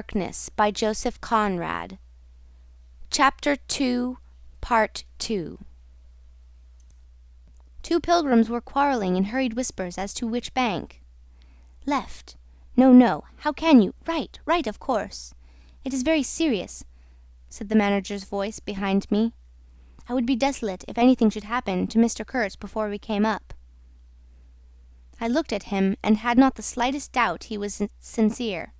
Darkness by Joseph Conrad. Chapter 2, Part 2. Two pilgrims were quarrelling in hurried whispers as to which bank. Left. No, no. How can you? Right, right, of course. It is very serious, said the manager's voice behind me. I would be desolate if anything should happen to Mr. Kurtz before we came up. I looked at him and had not the slightest doubt he was sincere.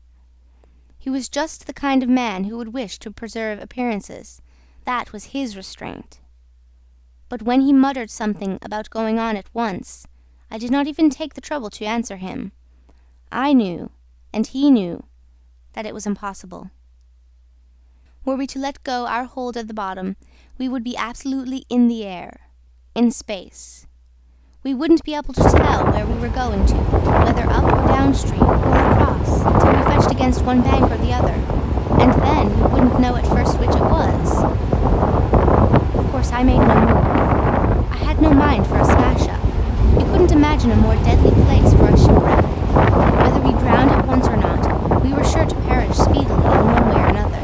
He was just the kind of man who would wish to preserve appearances. That was his restraint. But when he muttered something about going on at once, I did not even take the trouble to answer him. I knew, and he knew, that it was impossible. Were we to let go our hold at the bottom, we would be absolutely in the air, in space. We wouldn't be able to tell where we were going to, whether up or downstream or across, till we fetched against one bank or the other, and then we wouldn't know at first which it was. Of course, I made no move. I had no mind for a smash-up. You couldn't imagine a more deadly place for a shipwreck. Whether we drowned at once or not, we were sure to perish speedily in one way or another.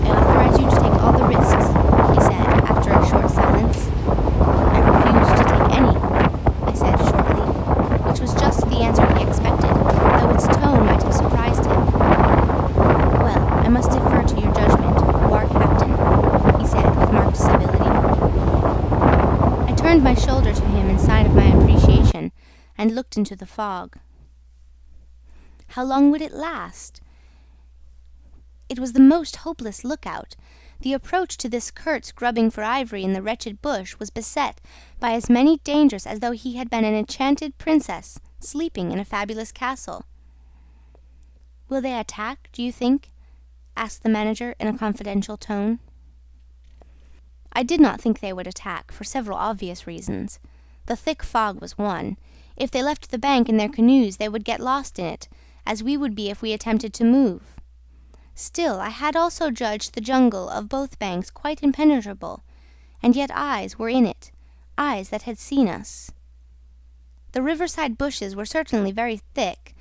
I authorize you to take all the risks, he said after a short silence. I refused to take any, I said shortly, which was just the answer he expected, though its tone might have surprised him. Well, I must defer to your judgment, you are captain, he said with marked civility. I turned my shoulder to him in sign of my appreciation and looked into the fog. How long would it last? It was the most hopeless lookout. The approach to this Kurtz grubbing for ivory in the wretched bush was beset by as many dangers as though he had been an enchanted princess sleeping in a fabulous castle. Will they attack, do you think? Asked the manager in a confidential tone. I did not think they would attack, for several obvious reasons. The thick fog was one. If they left the bank in their canoes, they would get lost in it, as we would be if we attempted to move. Still, I had also judged the jungle of both banks quite impenetrable, and yet eyes were in it, eyes that had seen us. The riverside bushes were certainly very thick,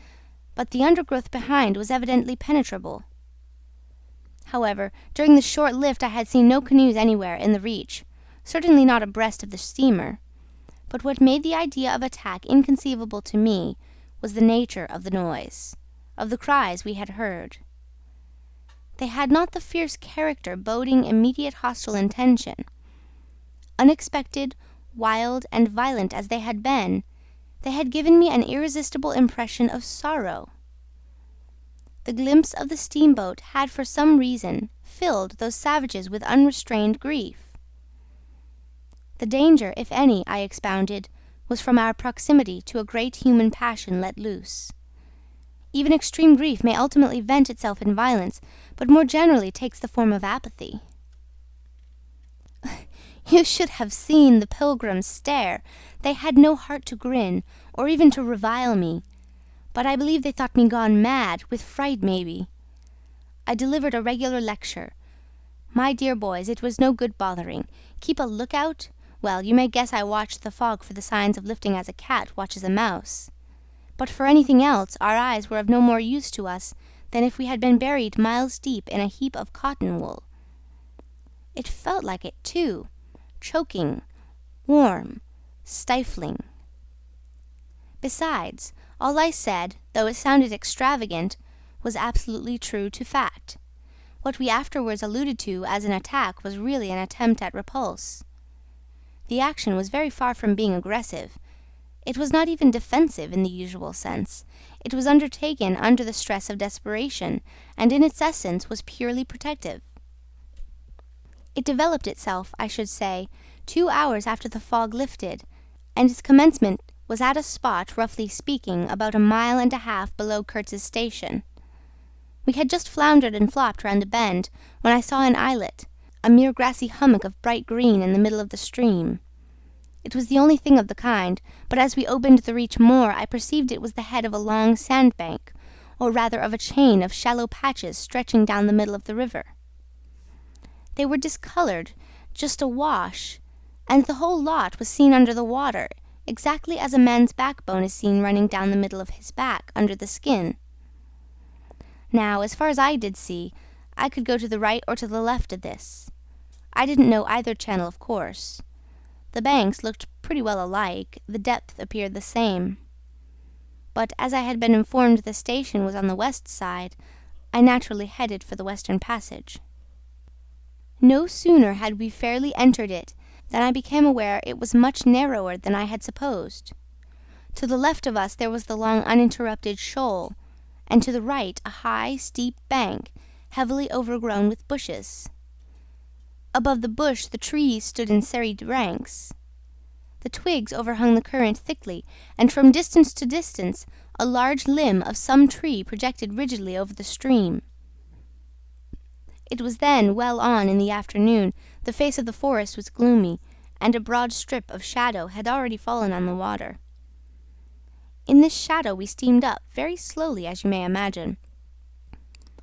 but the undergrowth behind was evidently penetrable. However, during the short lift I had seen no canoes anywhere in the reach, certainly not abreast of the steamer. But what made the idea of attack inconceivable to me was the nature of the noise, of the cries we had heard. They had not the fierce character boding immediate hostile intention. Unexpected, wild, and violent as they had been, they had given me an irresistible impression of sorrow. The glimpse of the steamboat had for some reason filled those savages with unrestrained grief. The danger, if any, I expounded, was from our proximity to a great human passion let loose. Even extreme grief may ultimately vent itself in violence, but more generally takes the form of apathy. You should have seen the pilgrims stare. They had no heart to grin, or even to revile me. But I believe they thought me gone mad, with fright maybe. I delivered a regular lecture. My dear boys, it was no good bothering. Keep a lookout? Well, you may guess I watched the fog for the signs of lifting as a cat watches a mouse. But for anything else, our eyes were of no more use to us than if we had been buried miles deep in a heap of cotton wool. It felt like it, too, choking, warm, stifling. Besides, all I said, though it sounded extravagant, was absolutely true to fact. What we afterwards alluded to as an attack was really an attempt at repulse. The action was very far from being aggressive. It was not even defensive in the usual sense. It was undertaken under the stress of desperation, and in its essence was purely protective. It developed itself, I should say, 2 hours after the fog lifted, and its commencement was at a spot, roughly speaking, about 1.5 miles below Kurtz's station. We had just floundered and flopped round a bend, when I saw an islet, a mere grassy hummock of bright green in the middle of the stream. It was the only thing of the kind, but as we opened the reach more, I perceived it was the head of a long sandbank, or rather of a chain of shallow patches stretching down the middle of the river. They were discoloured, just awash, and the whole lot was seen under the water, exactly as a man's backbone is seen running down the middle of his back under the skin. Now, as far as I did see, I could go to the right or to the left of this. I didn't know either channel, of course. The banks looked pretty well alike, the depth appeared the same. But as I had been informed the station was on the west side, I naturally headed for the western passage. No sooner had we fairly entered it than I became aware it was much narrower than I had supposed. To the left of us there was the long uninterrupted shoal, and to the right a high, steep bank, heavily overgrown with bushes. Above the bush the trees stood in serried ranks. The twigs overhung the current thickly, and from distance to distance a large limb of some tree projected rigidly over the stream. It was then well on in the afternoon, the face of the forest was gloomy, and a broad strip of shadow had already fallen on the water. In this shadow we steamed up, very slowly, as you may imagine.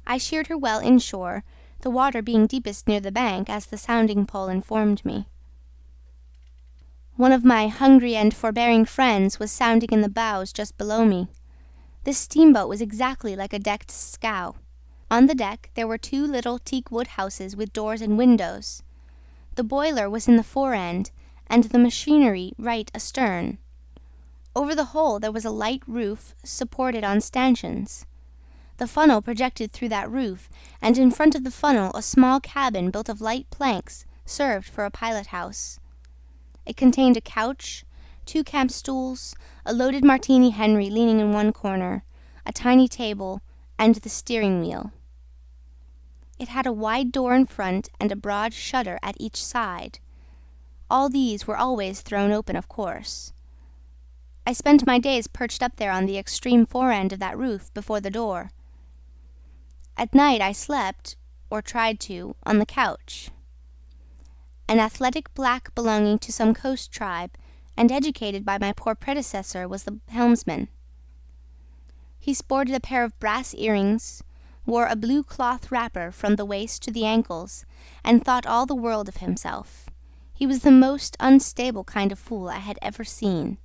I sheered her well inshore, the water being deepest near the bank, as the sounding-pole informed me. One of my hungry and forbearing friends was sounding in the bows just below me. This steamboat was exactly like a decked scow. On the deck there were 2 little teak-wood houses with doors and windows. The boiler was in the fore-end, and the machinery right astern. Over the whole there was a light roof supported on stanchions. The funnel projected through that roof, and in front of the funnel a small cabin built of light planks served for a pilot-house. It contained a couch, 2 camp stools, a loaded Martini Henry leaning in one corner, a tiny table, and the steering wheel. It had a wide door in front and a broad shutter at each side. All these were always thrown open, of course. I spent my days perched up there on the extreme fore-end of that roof before the door. At night I slept, or tried to, on the couch. An athletic black belonging to some coast tribe, and educated by my poor predecessor, was the helmsman. He sported a pair of brass earrings, wore a blue cloth wrapper from the waist to the ankles, and thought all the world of himself. He was the most unstable kind of fool I had ever seen.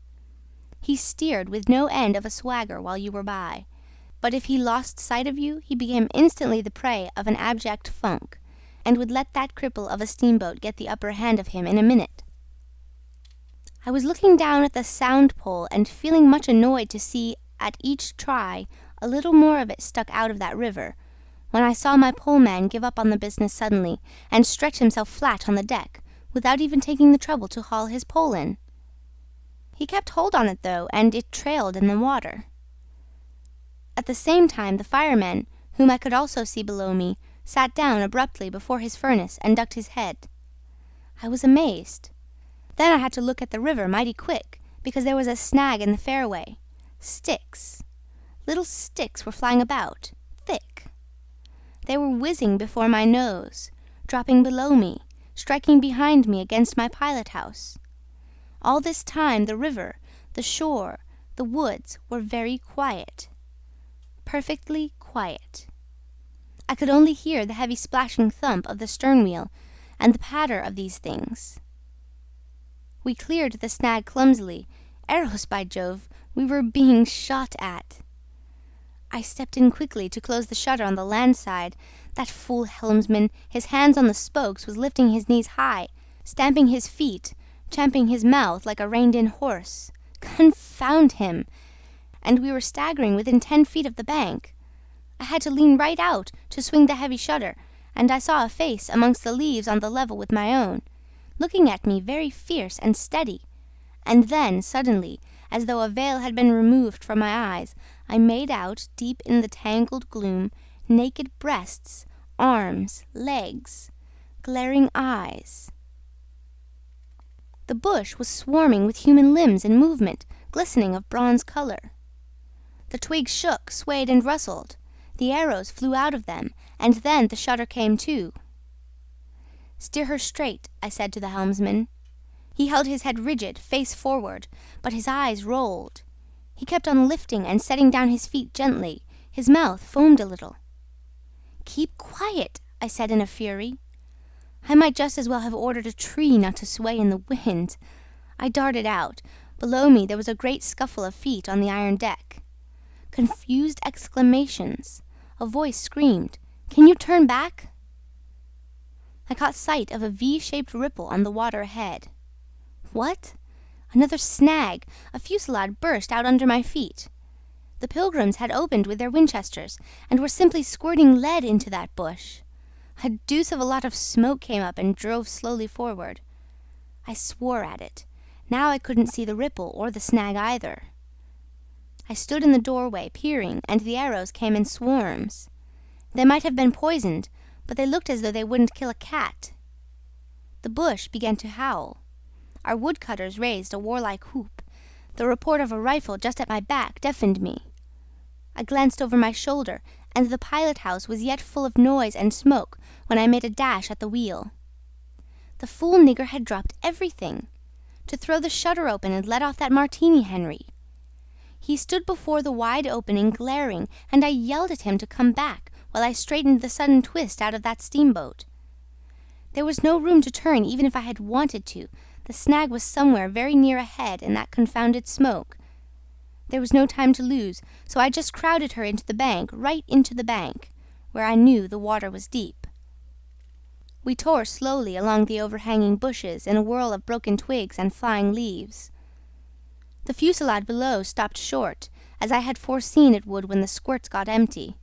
He steered with no end of a swagger while you were by, but if he lost sight of you, he became instantly the prey of an abject funk, and would let that cripple of a steamboat get the upper hand of him in a minute. I was looking down at the sound pole and feeling much annoyed to see at each try a little more of it stuck out of that river, when I saw my poleman give up on the business suddenly and stretch himself flat on the deck, without even taking the trouble to haul his pole in. He kept hold on it, though, and it trailed in the water. At the same time the fireman, whom I could also see below me, sat down abruptly before his furnace and ducked his head. I was amazed. Then I had to look at the river mighty quick, because there was a snag in the fairway. Sticks. Little sticks were flying about, thick. They were whizzing before my nose, dropping below me, striking behind me against my pilot-house. All this time the river, the shore, the woods were very quiet. Perfectly quiet. I could only hear the heavy splashing thump of the stern wheel and the patter of these things. We cleared the snag clumsily. Arrows, by Jove, we were being shot at. I stepped in quickly to close the shutter on the land side. That fool helmsman, his hands on the spokes, was lifting his knees high, stamping his feet, champing his mouth like a reined-in horse. Confound him! And we were staggering within 10 feet of the bank. I had to lean right out to swing the heavy shutter, and I saw a face amongst the leaves on the level with my own, looking at me very fierce and steady. And then, suddenly, as though a veil had been removed from my eyes, I made out, deep in the tangled gloom, naked breasts, arms, legs, glaring eyes. The bush was swarming with human limbs in movement, glistening of bronze color. The twigs shook, swayed, and rustled. The arrows flew out of them, and then the shutter came to. "Steer her straight," I said to the helmsman. He held his head rigid, face forward, but his eyes rolled. He kept on lifting and setting down his feet gently. His mouth foamed a little. "Keep quiet," I said in a fury. I might just as well have ordered a tree not to sway in the wind. I darted out. Below me there was a great scuffle of feet on the iron deck. Confused exclamations. A voice screamed, "Can you turn back?" I caught sight of a V-shaped ripple on the water ahead. What? Another snag! A fusillade burst out under my feet. The pilgrims had opened with their Winchesters and were simply squirting lead into that bush. A deuce of a lot of smoke came up and drove slowly forward. I swore at it. Now I couldn't see the ripple or the snag either. I stood in the doorway, peering, and the arrows came in swarms. They might have been poisoned, but they looked as though they wouldn't kill a cat. The bush began to howl. Our woodcutters raised a warlike whoop. The report of a rifle just at my back deafened me. I glanced over my shoulder, and the pilot-house was yet full of noise and smoke when I made a dash at the wheel. The fool nigger had dropped everything. To throw the shutter open and let off that martini, Henry. He stood before the wide opening, glaring, and I yelled at him to come back while I straightened the sudden twist out of that steamboat. There was no room to turn even if I had wanted to. The snag was somewhere very near ahead in that confounded smoke. There was no time to lose, so I just crowded her into the bank, right into the bank, where I knew the water was deep. We tore slowly along the overhanging bushes in a whirl of broken twigs and flying leaves. The fusillade below stopped short, as I had foreseen it would when the squirts got empty.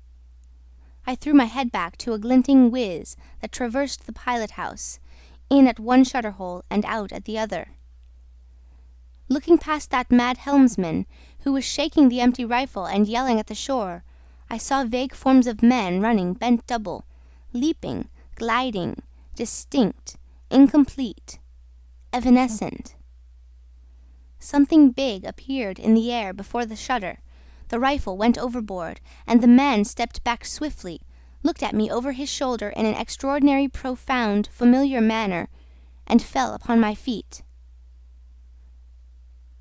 I threw my head back to a glinting whiz that traversed the pilot-house, in at one shutter-hole and out at the other. Looking past that mad helmsman, who was shaking the empty rifle and yelling at the shore, I saw vague forms of men running bent double, leaping, gliding, distinct, incomplete, evanescent. Something big appeared in the air before the shutter. The rifle went overboard, and the man stepped back swiftly, looked at me over his shoulder in an extraordinary, profound, familiar manner, and fell upon my feet.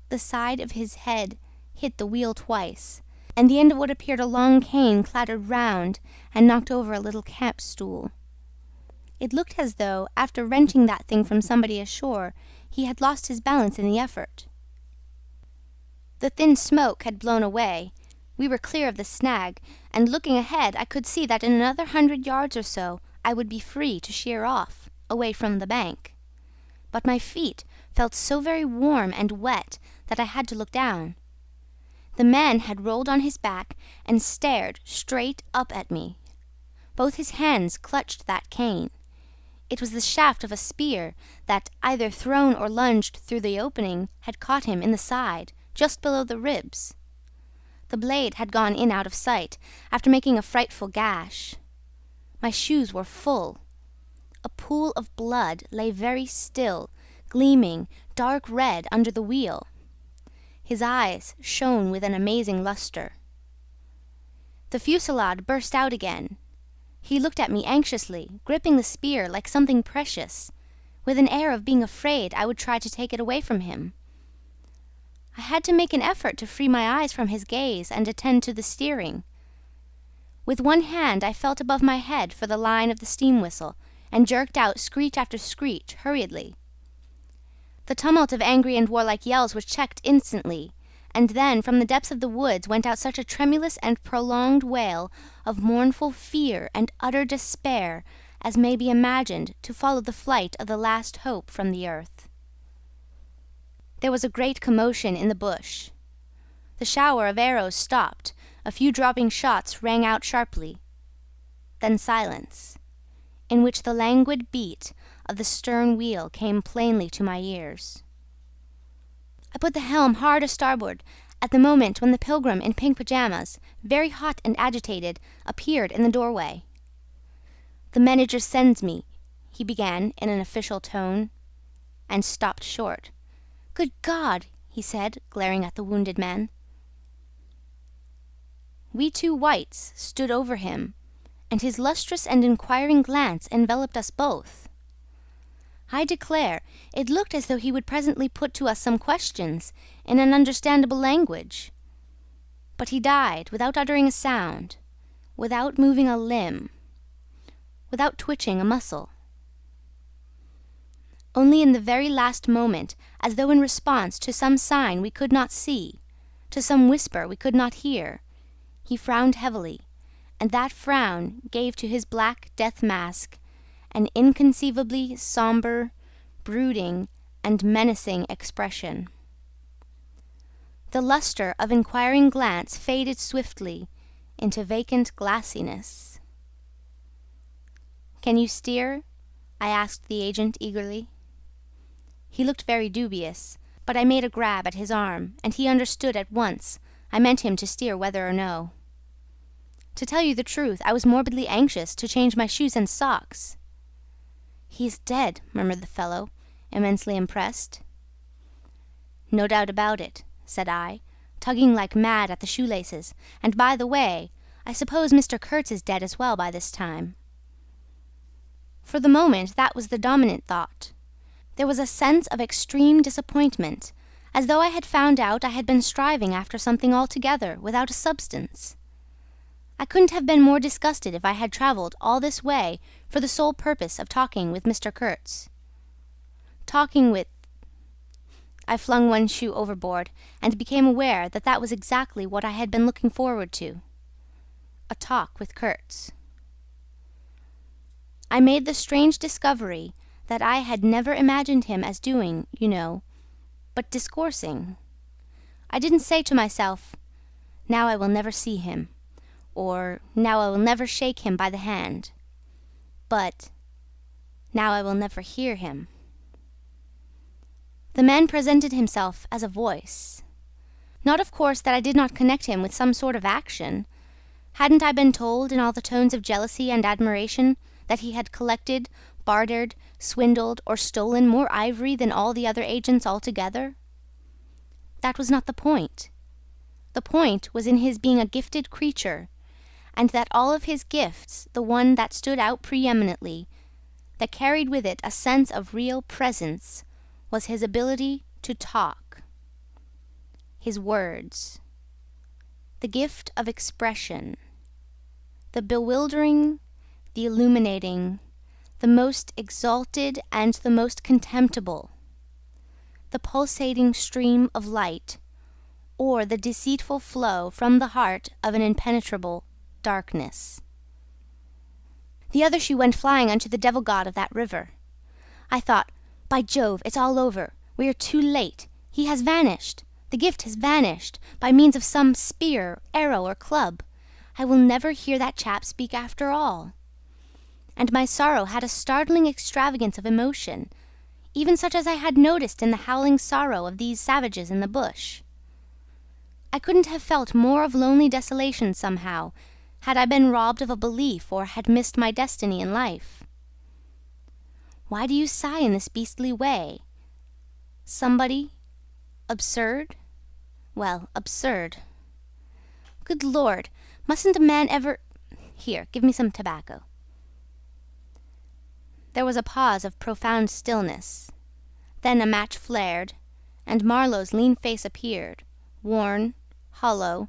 The side of his head hit the wheel twice, and the end of what appeared a long cane clattered round and knocked over a little camp stool. It looked as though, after wrenching that thing from somebody ashore, he had lost his balance in the effort. The thin smoke had blown away. We were clear of the snag, and looking ahead I could see that in another 100 yards or so I would be free to sheer off, away from the bank. But my feet felt so very warm and wet that I had to look down. The man had rolled on his back and stared straight up at me. Both his hands clutched that cane. It was the shaft of a spear that, either thrown or lunged through the opening, had caught him in the side, just below the ribs. The blade had gone in out of sight, after making a frightful gash. My shoes were full. A pool of blood lay very still, gleaming dark red under the wheel. His eyes shone with an amazing luster. The fusillade burst out again. He looked at me anxiously, gripping the spear like something precious, with an air of being afraid I would try to take it away from him. I had to make an effort to free my eyes from his gaze and attend to the steering. With one hand I felt above my head for the line of the steam whistle, and jerked out screech after screech hurriedly. The tumult of angry and warlike yells was checked instantly, and then from the depths of the woods went out such a tremulous and prolonged wail of mournful fear and utter despair as may be imagined to follow the flight of the last hope from the earth. There was a great commotion in the bush. The shower of arrows stopped, a few dropping shots rang out sharply. Then silence, in which the languid beat of the stern wheel came plainly to my ears. I put the helm hard a-starboard at the moment when the pilgrim in pink pajamas, very hot and agitated, appeared in the doorway. "The manager sends me," he began in an official tone, and stopped short. "Good God!" he said, glaring at the wounded man. We two whites stood over him, and his lustrous and inquiring glance enveloped us both. I declare, it looked as though he would presently put to us some questions in an understandable language. But he died without uttering a sound, without moving a limb, without twitching a muscle. Only in the very last moment, as though in response to some sign we could not see, to some whisper we could not hear, he frowned heavily, and that frown gave to his black death mask an inconceivably somber, brooding, and menacing expression. The luster of inquiring glance faded swiftly into vacant glassiness. "Can you steer?" I asked the agent eagerly. He looked very dubious, but I made a grab at his arm, and he understood at once I meant him to steer whether or no. To tell you the truth, I was morbidly anxious to change my shoes and socks. "He is dead," murmured the fellow, immensely impressed. "No doubt about it," said I, tugging like mad at the shoelaces. "And by the way, I suppose Mr. Kurtz is dead as well by this time." For the moment, that was the dominant thought. There was a sense of extreme disappointment, as though I had found out I had been striving after something altogether without a substance. I couldn't have been more disgusted if I had travelled all this way for the sole purpose of talking with Mr. Kurtz. I flung one shoe overboard, and became aware that that was exactly what I had been looking forward to. A talk with Kurtz. I made the strange discovery that I had never imagined him as doing, you know, but discoursing. I didn't say to myself, "Now I will never see him," or "Now I will never shake him by the hand," but "Now I will never hear him." The man presented himself as a voice. Not, of course, that I did not connect him with some sort of action. Hadn't I been told, in all the tones of jealousy and admiration, that he had collected, bartered, swindled, or stolen more ivory than all the other agents altogether? That was not the point. The point was in his being a gifted creature, and that all of his gifts, the one that stood out preeminently, that carried with it a sense of real presence, was his ability to talk. His words. The gift of expression. The bewildering, the illuminating, the most exalted and the most contemptible. The pulsating stream of light, or the deceitful flow from the heart of an impenetrable darkness. The other shoe went flying unto the devil god of that river. I thought, "By Jove, it's all over. We are too late. He has vanished. The gift has vanished, by means of some spear, arrow, or club. I will never hear that chap speak after all." And my sorrow had a startling extravagance of emotion, even such as I had noticed in the howling sorrow of these savages in the bush. I couldn't have felt more of lonely desolation somehow, had I been robbed of a belief or had missed my destiny in life. Why do you sigh in this beastly way? Somebody? Absurd? Well, absurd. Good Lord, mustn't a man ever... Here, give me some tobacco. There was a pause of profound stillness. Then a match flared, and Marlowe's lean face appeared, worn, hollow,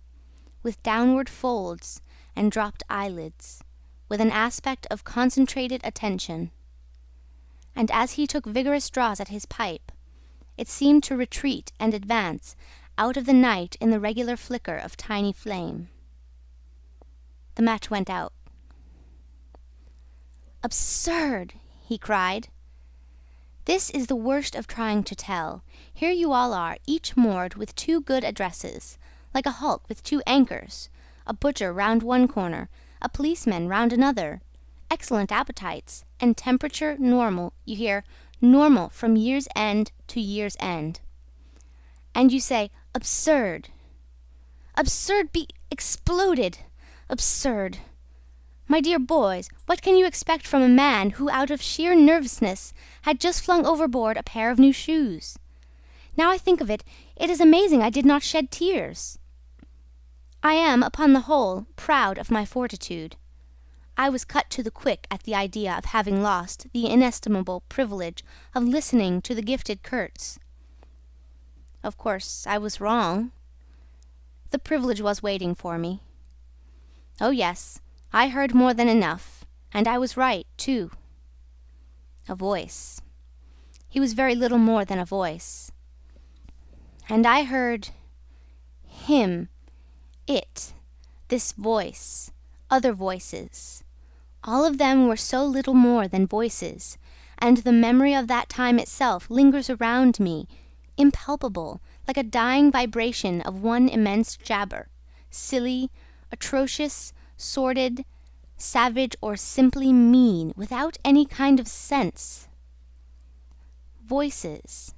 with downward folds and dropped eyelids, with an aspect of concentrated attention. And as he took vigorous draws at his pipe, it seemed to retreat and advance out of the night in the regular flicker of tiny flame. The match went out. "Absurd!" he cried. "This is the worst of trying to tell. Here you all are, each moored with two good addresses, like a hulk with two anchors, a butcher round one corner, a policeman round another, excellent appetites, and temperature normal, you hear, normal from year's end to year's end. And you say, absurd. Absurd be exploded! Absurd! My dear boys, what can you expect from a man who, out of sheer nervousness, had just flung overboard a pair of new shoes? Now I think of it, it is amazing I did not shed tears. I am, upon the whole, proud of my fortitude. I was cut to the quick at the idea of having lost the inestimable privilege of listening to the gifted Kurtz. Of course, I was wrong. The privilege was waiting for me. Oh yes, I heard more than enough, and I was right, too. A voice. He was very little more than a voice. And I heard him, it, this voice, Other voices. All of them were so little more than voices, and the memory of that time itself lingers around me, impalpable, like a dying vibration of one immense jabber, silly, atrocious, sordid, savage, or simply mean, without any kind of sense. Voices.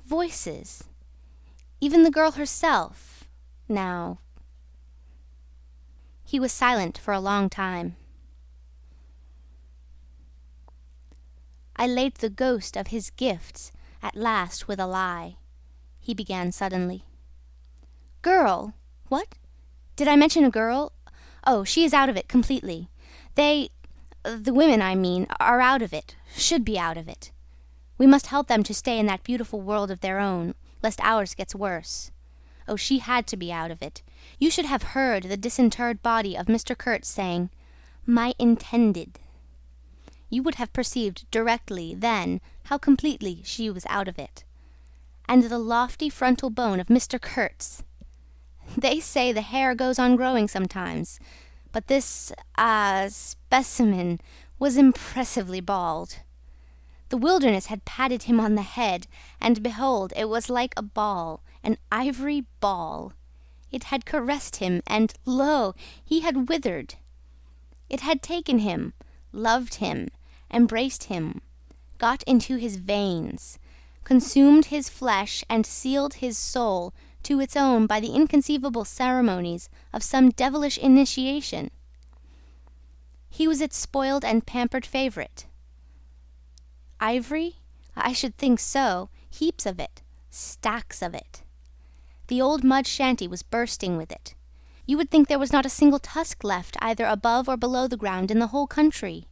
Voices. Even the girl herself, now. He was silent for a long time. I laid the ghost of his gifts at last with a lie, he began suddenly. Girl? What? Did I mention a girl? Oh, she is out of it completely. The women, I mean, are out of it, should be out of it. We must help them to stay in that beautiful world of their own, lest ours gets worse. Oh, she had to be out of it. You should have heard the disinterred body of Mr. Kurtz saying, "My intended." You would have perceived directly then how completely she was out of it. And the lofty frontal bone of Mr. Kurtz! They say the hair goes on growing sometimes, but this, specimen was impressively bald. The wilderness had patted him on the head, and behold, it was like a ball, an ivory ball. It had caressed him, and lo, he had withered. It had taken him, loved him, embraced him, got into his veins, consumed his flesh, and sealed his soul to its own by the inconceivable ceremonies of some devilish initiation. He was its spoiled and pampered favorite. Ivory? I should think so. Heaps of it. Stacks of it. The old mud shanty was bursting with it. You would think there was not a single tusk left either above or below the ground in the whole country.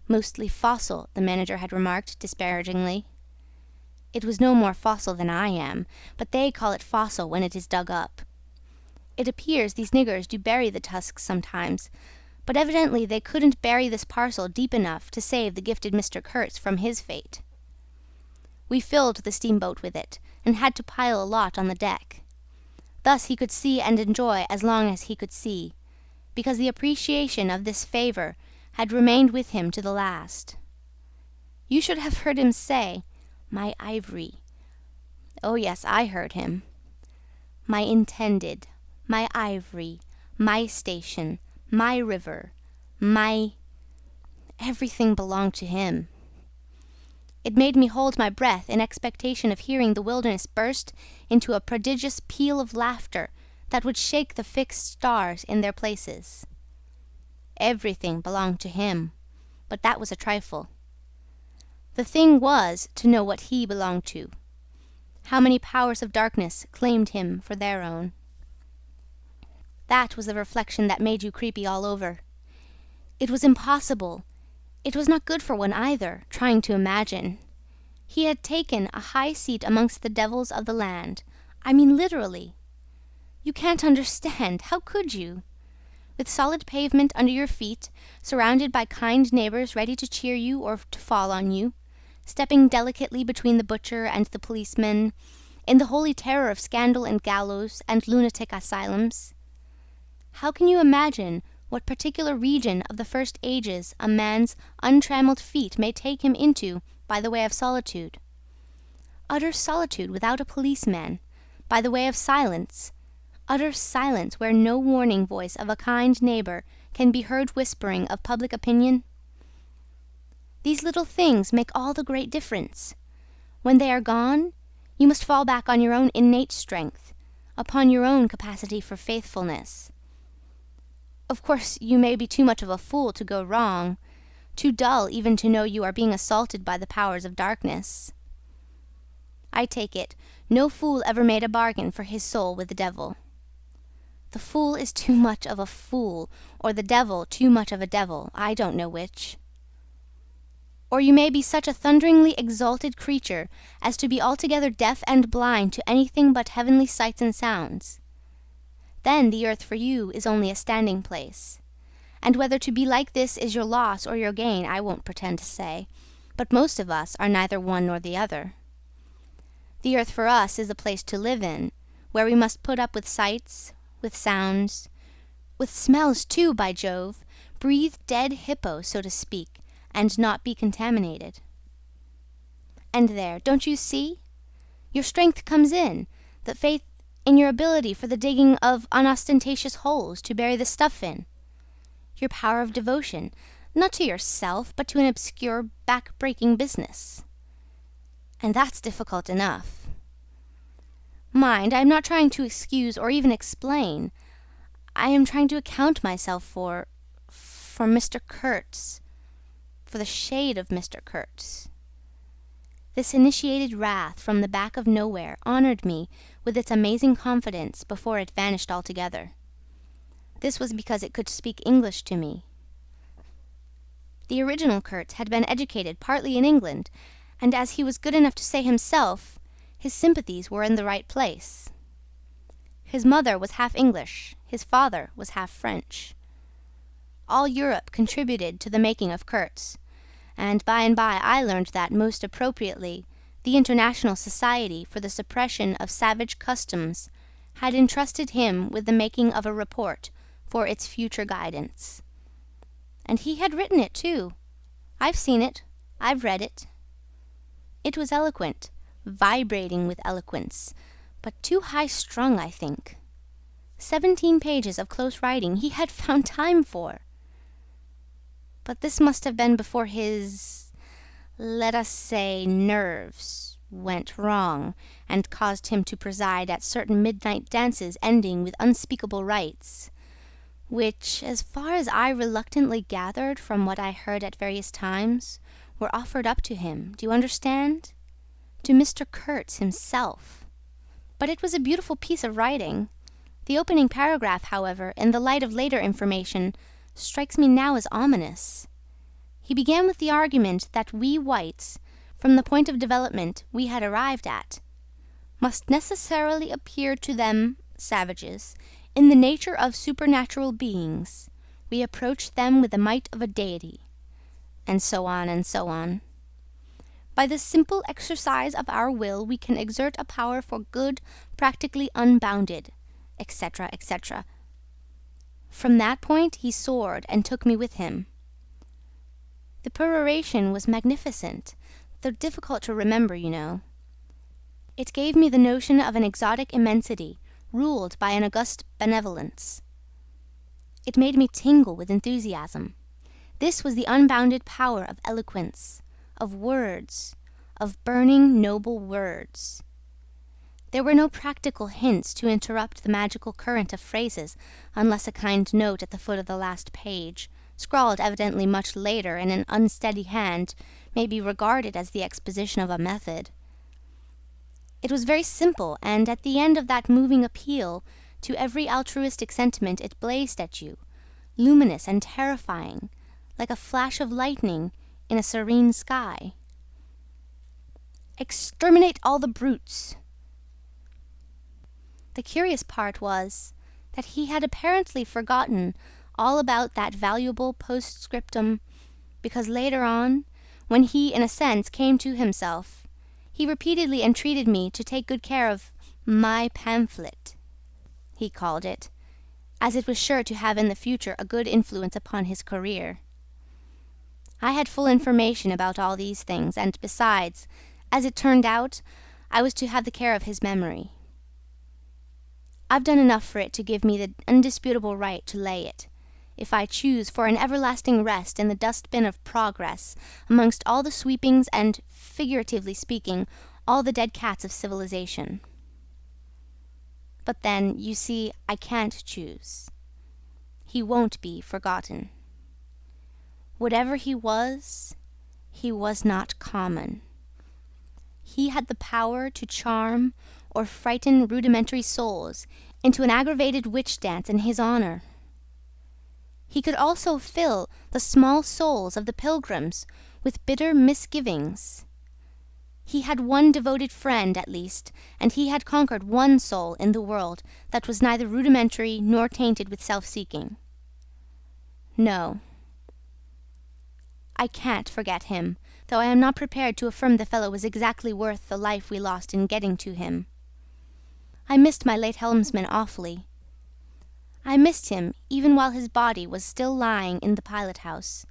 Mostly fossil, the manager had remarked disparagingly. It was no more fossil than I am, but they call it fossil when it is dug up. It appears these niggers do bury the tusks sometimes, but evidently they couldn't bury this parcel deep enough to save the gifted Mr. Kurtz from his fate. We filled the steamboat with it, and had to pile a lot on the deck. Thus he could see and enjoy as long as he could see, because the appreciation of this favour had remained with him to the last. You should have heard him say, "My ivory." Oh yes, I heard him. My intended, my ivory, my station, my river, my... everything belonged to him. It made me hold my breath in expectation of hearing the wilderness burst into a prodigious peal of laughter that would shake the fixed stars in their places. Everything belonged to him, but that was a trifle. The thing was to know what he belonged to. How many powers of darkness claimed him for their own. That was the reflection that made you creepy all over. It was impossible. It was not good for one either, trying to imagine. He had taken a high seat amongst the devils of the land. I mean literally. You can't understand. How could you? With solid pavement under your feet, surrounded by kind neighbours ready to cheer you or to fall on you, stepping delicately between the butcher and the policeman, in the holy terror of scandal and gallows and lunatic asylums. How can you imagine what particular region of the first ages a man's untrammelled feet may take him into by the way of solitude? Utter solitude without a policeman, by the way of silence, utter silence where no warning voice of a kind neighbour can be heard whispering of public opinion. These little things make all the great difference. When they are gone, you must fall back on your own innate strength, upon your own capacity for faithfulness. Of course, you may be too much of a fool to go wrong, too dull even to know you are being assaulted by the powers of darkness. I take it, no fool ever made a bargain for his soul with the devil. The fool is too much of a fool, or the devil too much of a devil, I don't know which. Or you may be such a thunderingly exalted creature as to be altogether deaf and blind to anything but heavenly sights and sounds. Then the earth for you is only a standing place. And whether to be like this is your loss or your gain, I won't pretend to say, but most of us are neither one nor the other. The earth for us is a place to live in, where we must put up with sights, with sounds, With smells too, by Jove! Breathe dead hippo, so to speak, and not be contaminated. And there, don't you see? Your strength comes in, the faith in your ability for the digging of unostentatious holes to bury the stuff in. Your power of devotion, not to yourself, but to an obscure, back-breaking business. And that's difficult enough. Mind, I am not trying to excuse or even explain. I am trying to account myself for Mr. Kurtz, for the shade of Mr. Kurtz. This initiated wrath from the back of nowhere honored me with its amazing confidence before it vanished altogether. This was because it could speak English to me. The original Kurtz had been educated partly in England, and as he was good enough to say himself, his sympathies were in the right place. His mother was half English, his father was half French. All Europe contributed to the making of Kurtz, and by I learned that, most appropriately, the International Society for the Suppression of Savage Customs had entrusted him with the making of a report for its future guidance. And he had written it too. I've seen it. I've read it. It was eloquent, vibrating with eloquence, but too high-strung, I think. 17 pages of close writing he had found time for. But this must have been before his, let us say, nerves went wrong and caused him to preside at certain midnight dances ending with unspeakable rites, which, as far as I reluctantly gathered from what I heard at various times, were offered up to him, do you understand? To Mr. Kurtz himself. But it was a beautiful piece of writing. The opening paragraph, however, in the light of later information, strikes me now as ominous. He began with the argument that we whites, from the point of development we had arrived at, must necessarily appear to them, savages, in the nature of supernatural beings. We approach them with the might of a deity, and so on and so on. By the simple exercise of our will we can exert a power for good practically unbounded, etc., etc. From that point he soared and took me with him. The peroration was magnificent, though difficult to remember, you know. It gave me the notion of an exotic immensity, ruled by an august benevolence. It made me tingle with enthusiasm. This was the unbounded power of eloquence, of words, of burning, noble words. There were no practical hints to interrupt the magical current of phrases, unless a kind note at the foot of the last page, scrawled evidently much later in an unsteady hand, may be regarded as the exposition of a method. It was very simple, and at the end of that moving appeal to every altruistic sentiment it blazed at you, luminous and terrifying, like a flash of lightning in a serene sky. Exterminate all the brutes. The curious part was that he had apparently forgotten all about that valuable postscriptum, because later on, when he in a sense came to himself, he repeatedly entreated me to take good care of my pamphlet, he called it, as it was sure to have in the future a good influence upon his career. I had full information about all these things, and besides, as it turned out, I was to have the care of his memory. I've done enough for it to give me the undisputable right to lay it, if I choose, for an everlasting rest in the dustbin of progress, amongst all the sweepings and, figuratively speaking, all the dead cats of civilization. But then, you see, I can't choose. He won't be forgotten. Whatever he was not common. He had the power to charm or frighten rudimentary souls into an aggravated witch dance in his honor. He could also fill the small souls of the pilgrims with bitter misgivings. He had one devoted friend, at least, and he had conquered one soul in the world that was neither rudimentary nor tainted with self-seeking. No, I can't forget him, though I am not prepared to affirm the fellow was exactly worth the life we lost in getting to him. I missed my late helmsman awfully. I missed him even while his body was still lying in the pilot-house.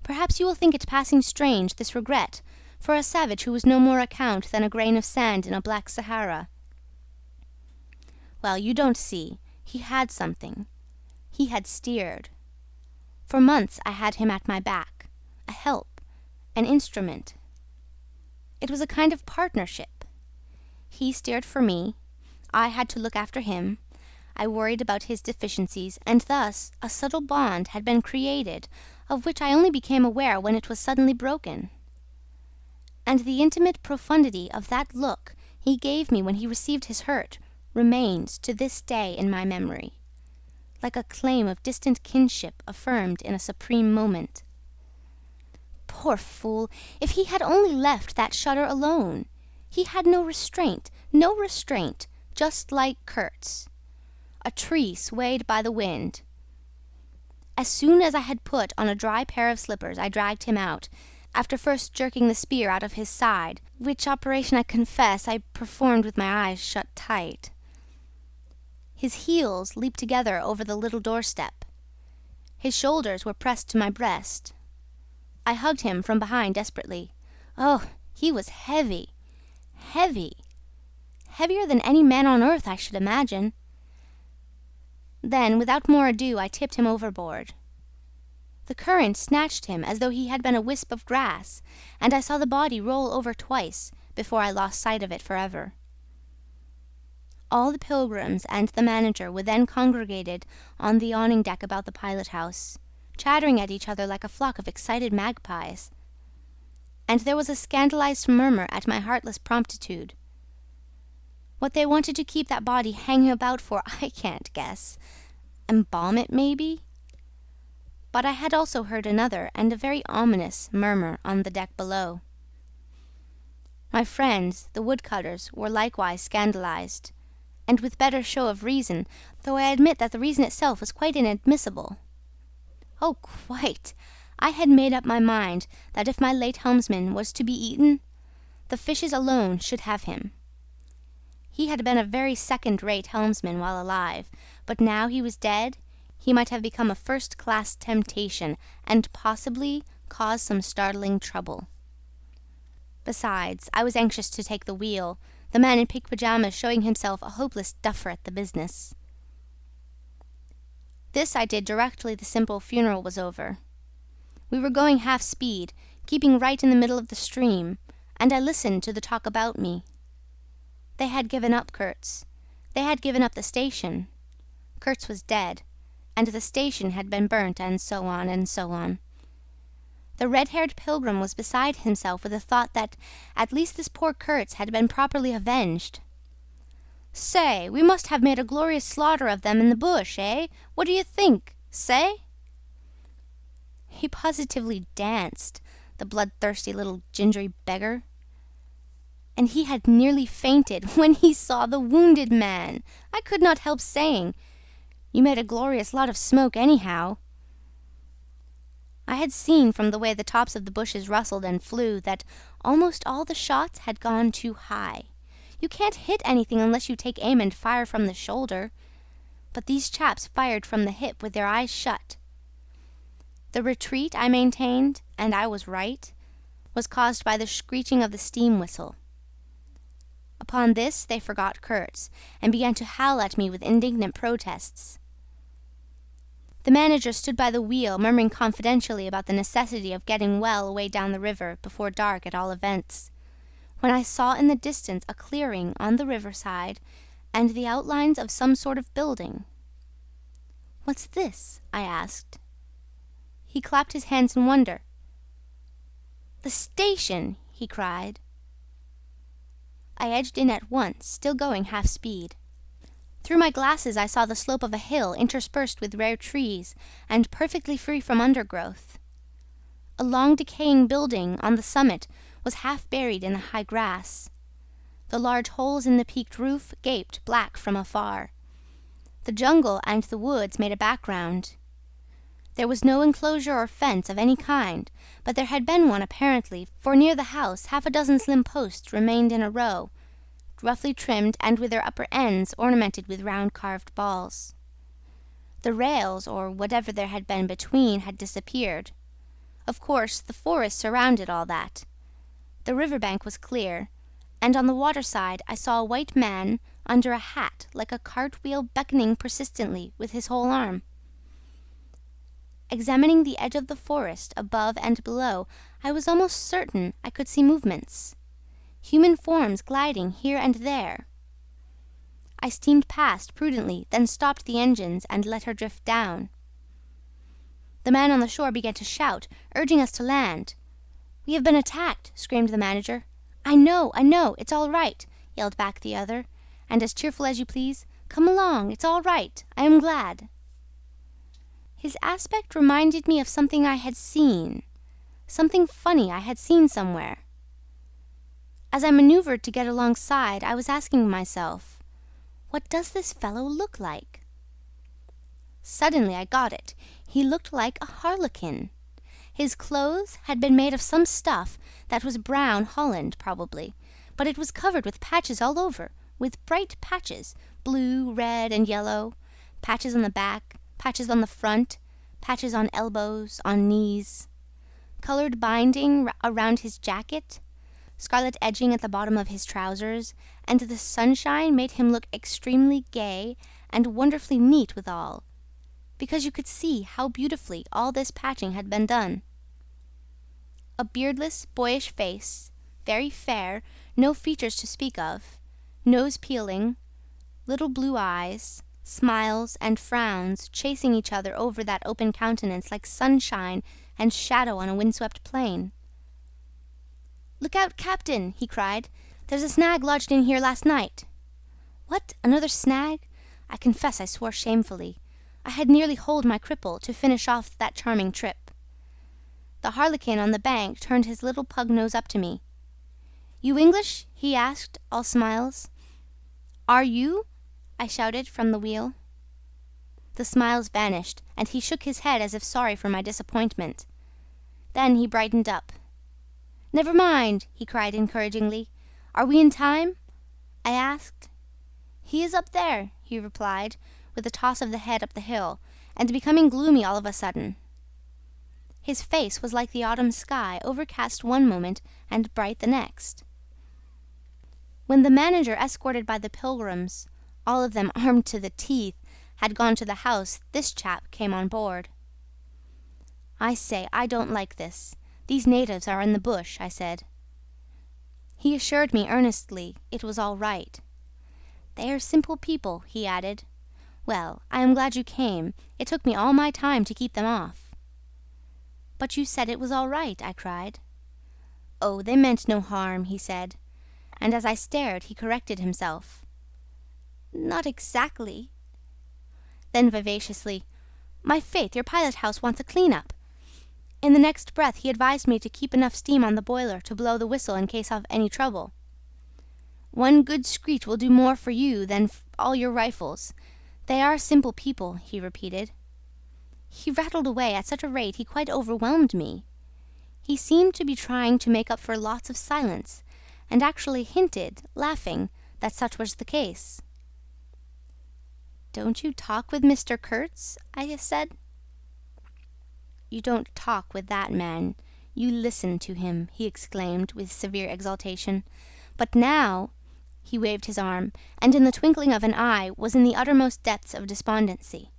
Perhaps you will think it passing strange, this regret, for a savage who was no more account than a grain of sand in a black Sahara. Well, you don't see. He had something. He had steered. For months I had him at my back, a help, an instrument. It was a kind of partnership. He steered for me, I had to look after him, I worried about his deficiencies, and thus a subtle bond had been created, of which I only became aware when it was suddenly broken. And the intimate profundity of that look he gave me when he received his hurt remains to this day in my memory, like a claim of distant kinship affirmed in a supreme moment. Poor fool! If he had only left that shutter alone! He had no restraint, just like Kurtz. A tree swayed by the wind. As soon as I had put on a dry pair of slippers, I dragged him out, after first jerking the spear out of his side, which operation I confess I performed with my eyes shut tight. His heels leaped together over the little doorstep. His shoulders were pressed to my breast. I hugged him from behind desperately. Oh, he was heavy, heavier than any man on earth, I should imagine. Then, without more ado, I tipped him overboard. The current snatched him as though he had been a wisp of grass, and I saw the body roll over twice before I lost sight of it forever. All the pilgrims and the manager were then congregated on the awning deck about the pilot-house, chattering at each other like a flock of excited magpies. And there was a scandalized murmur at my heartless promptitude. What they wanted to keep that body hanging about for, I can't guess. Embalm it, maybe? But I had also heard another, and a very ominous, murmur on the deck below. My friends, the woodcutters, were likewise scandalized, and with better show of reason, though I admit that the reason itself was quite inadmissible. Oh, quite! I had made up my mind that if my late helmsman was to be eaten, the fishes alone should have him. He had been a very second-rate helmsman while alive, but now he was dead, he might have become a first-class temptation, and possibly cause some startling trouble. Besides, I was anxious to take the wheel, the man in pink pyjamas showing himself a hopeless duffer at the business. This I did directly the simple funeral was over. We were going half-speed, keeping right in the middle of the stream, and I listened to the talk about me. They had given up Kurtz. They had given up the station. Kurtz was dead, and the station had been burnt, and so on, and so on. The red-haired pilgrim was beside himself with the thought that at least this poor Kurtz had been properly avenged. "Say, we must have made a glorious slaughter of them in the bush, eh? What do you think? Say?" He positively danced, the bloodthirsty little gingery beggar. And he had nearly fainted when he saw the wounded man. I could not help saying, "You made a glorious lot of smoke, anyhow." I had seen from the way the tops of the bushes rustled and flew that almost all the shots had gone too high. You can't hit anything unless you take aim and fire from the shoulder. But these chaps fired from the hip with their eyes shut. The retreat, I maintained, and I was right, was caused by the screeching of the steam whistle. Upon this they forgot Kurtz, and began to howl at me with indignant protests. The manager stood by the wheel, murmuring confidentially about the necessity of getting well away down the river, before dark at all events, when I saw in the distance a clearing on the riverside, and the outlines of some sort of building. "What's this?" I asked. He clapped his hands in wonder. "The station!" he cried. I edged in at once, still going half-speed. Through my glasses I saw the slope of a hill interspersed with rare trees, and perfectly free from undergrowth. A long decaying building on the summit was half buried in the high grass. The large holes in the peaked roof gaped black from afar. The jungle and the woods made a background. There was no enclosure or fence of any kind, but there had been one apparently, for near the house 6 slim posts remained in a row, roughly trimmed and with their upper ends ornamented with round carved balls. The rails, or whatever there had been between, had disappeared. Of course, the forest surrounded all that. The river-bank was clear, and on the water-side I saw a white man under a hat like a cart-wheel beckoning persistently with his whole arm. Examining the edge of the forest above and below, I was almost certain I could see movements. Human forms gliding here and there. I steamed past prudently, then stopped the engines and let her drift down. The man on the shore began to shout, urging us to land. "We have been attacked," screamed the manager. I know, it's all right," yelled back the other, and as cheerful as you please. "Come along, it's all right, I am glad." His aspect reminded me of something I had seen, something funny I had seen somewhere. As I maneuvered to get alongside, I was asking myself, what does this fellow look like? Suddenly I got it. He looked like a harlequin. His clothes had been made of some stuff that was brown holland, probably, but it was covered with patches all over, with bright patches, blue, red, and yellow, patches on the back, patches on the front, patches on elbows, on knees, colored binding around his jacket, scarlet edging at the bottom of his trousers, and the sunshine made him look extremely gay and wonderfully neat withal, because you could see how beautifully all this patching had been done. A beardless, boyish face, very fair, no features to speak of, nose peeling, little blue eyes, smiles and frowns chasing each other over that open countenance like sunshine and shadow on a windswept plain. "Look out, Captain!" he cried. "There's a snag lodged in here last night." What, another snag? I confess I swore shamefully. I had nearly holed my cripple to finish off that charming trip. The harlequin on the bank turned his little pug nose up to me. "You English?" he asked, all smiles. "Are you?" I shouted from the wheel. The smiles vanished, and he shook his head as if sorry for my disappointment. Then he brightened up. "Never mind," he cried encouragingly. "Are we in time?" I asked. "He is up there," he replied, with a toss of the head up the hill, and becoming gloomy all of a sudden. His face was like the autumn sky, overcast one moment and bright the next. When the manager, escorted by the pilgrims, all of them armed to the teeth, had gone to the house, this chap came on board. "I say, I don't like this. These natives are in the bush," I said. He assured me earnestly it was all right. "They are simple people," he added. "Well, I am glad you came. It took me all my time to keep them off." "But you said it was all right," I cried. "Oh, they meant no harm," he said, and as I stared he corrected himself. "Not exactly." Then vivaciously, "My faith, your pilot-house wants a clean-up." In the next breath he advised me to keep enough steam on the boiler to blow the whistle in case of any trouble. "One good screech will do more for you than all your rifles. They are simple people," he repeated. He rattled away at such a rate he quite overwhelmed me. He seemed to be trying to make up for lots of silence, and actually hinted, laughing, that such was the case. "Don't you talk with Mr. Kurtz?" I said. "You don't talk with that man, you listen to him," he exclaimed with severe exultation. "But now..." He waved his arm, and in the twinkling of an eye was in the uttermost depths of despondency.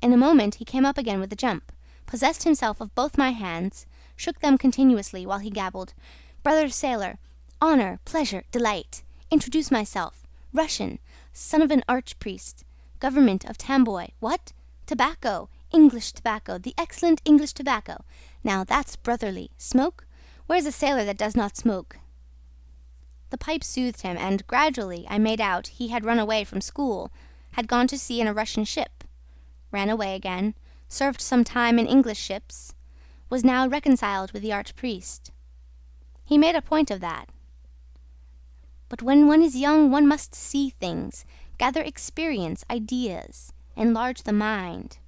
In a moment he came up again with a jump, possessed himself of both my hands, shook them continuously while he gabbled, "Brother sailor, honor, pleasure, delight, introduce myself, Russian, son of an archpriest, government of Tamboy, what? Tobacco, English tobacco, the excellent English tobacco. Now that's brotherly. Smoke? Where's a sailor that does not smoke?" The pipe soothed him, and gradually I made out he had run away from school, had gone to sea in a Russian ship, ran away again, served some time in English ships, was now reconciled with the archpriest. He made a point of that. "But when one is young one must see things, gather experience, ideas, enlarge the mind."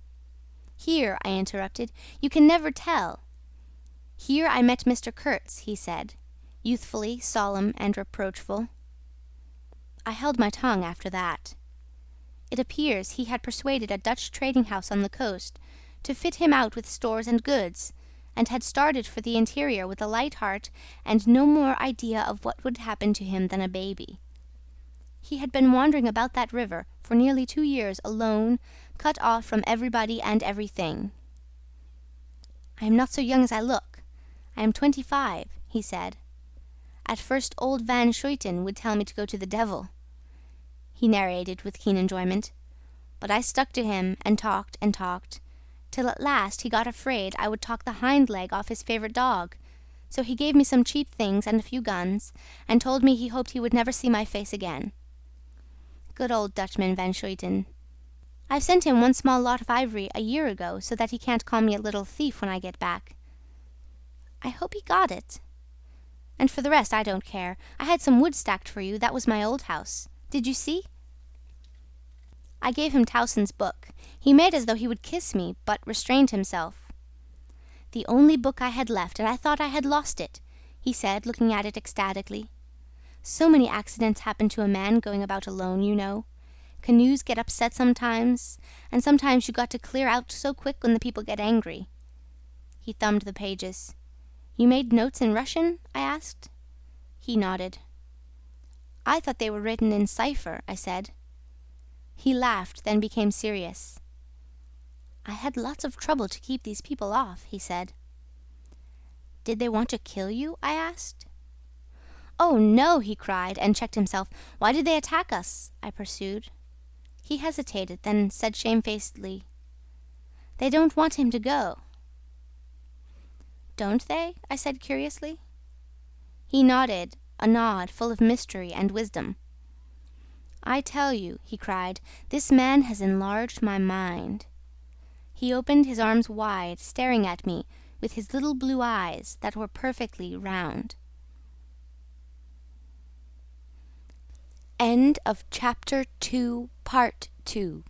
"Here," I interrupted, "you can never tell." "Here I met Mr. Kurtz," he said, youthfully solemn and reproachful. I held my tongue after that. It appears he had persuaded a Dutch trading house on the coast to fit him out with stores and goods, and had started for the interior with a light heart and no more idea of what would happen to him than a baby. He had been wandering about that river for nearly 2 years alone, cut off from everybody and everything. "I am not so young as I look. I am 25, he said. "At first old Van Schuiten would tell me to go to the devil," he narrated with keen enjoyment. "But I stuck to him and talked, till at last he got afraid I would talk the hind leg off his favorite dog, so he gave me some cheap things and a few guns, and told me he hoped he would never see my face again. Good old Dutchman Van Schuiten. I've sent him one small lot of ivory a year ago, so that he can't call me a little thief when I get back. I hope he got it. And for the rest, I don't care. I had some wood stacked for you. That was my old house. Did you see?" I gave him Towson's book. He made as though he would kiss me, but restrained himself. "The only book I had left, and I thought I had lost it," he said, looking at it ecstatically. "So many accidents happen to a man going about alone, you know. Canoes get upset sometimes, and sometimes you got to clear out so quick when the people get angry." He thumbed the pages. "You made notes in Russian?" I asked. He nodded. "I thought they were written in cipher," I said. He laughed, then became serious. "I had lots of trouble to keep these people off," he said. "Did they want to kill you?" I asked. "Oh, no!" he cried, and checked himself. "Why did they attack us?" I pursued. He hesitated, then said shamefacedly, "They don't want him to go." "Don't they?" I said curiously. He nodded, a nod full of mystery and wisdom. "I tell you," he cried, "this man has enlarged my mind." He opened his arms wide, staring at me with his little blue eyes that were perfectly round. End of chapter 2, part 2.